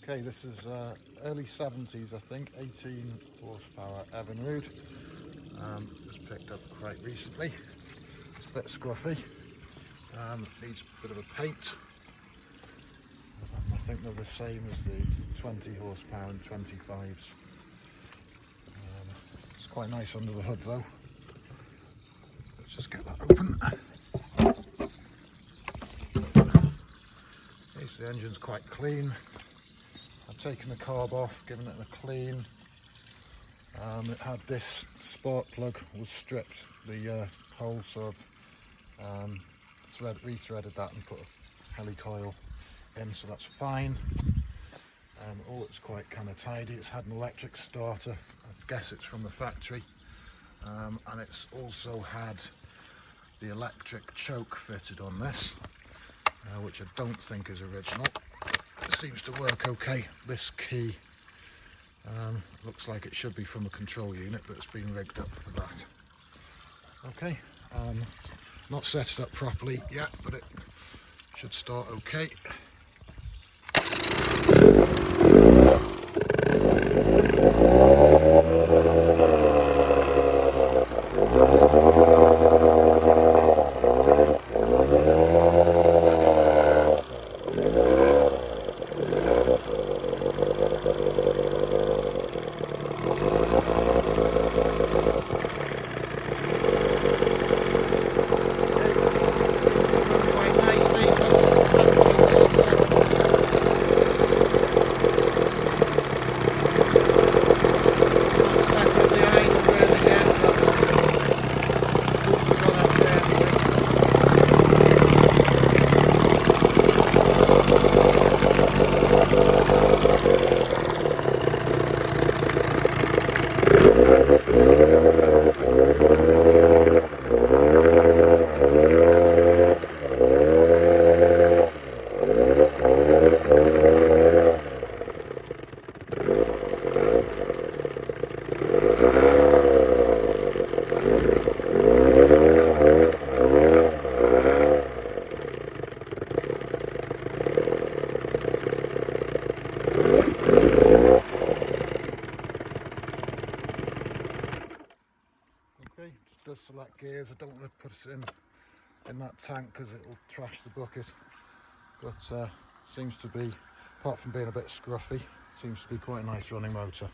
Okay, this is early 70s, I think, 18 horsepower Evinrude. Just picked up quite recently. It's a bit scruffy. Needs a bit of a paint. I think they're the same as the 20 horsepower and 25s. It's quite nice under the hood though. Let's just get that open. Okay, so the engine's quite clean. I've taken the carb off, given it a clean. It had this spark plug was stripped, the hole, so I've rethreaded that and put a helicoil in, so that's fine. All it's quite kind of tidy. It's had an electric starter, I guess it's from the factory, and it's also had the electric choke fitted on this, which I don't think is original. It seems to work okay. This key looks like it should be from the control unit, but it's been rigged up for that. Okay, not set it up properly yet, but it should start okay. Okay, it does select gears. I don't want to put it in that tank because it'll trash the bucket, but seems to be, apart from being a bit scruffy, seems to be quite a nice running motor.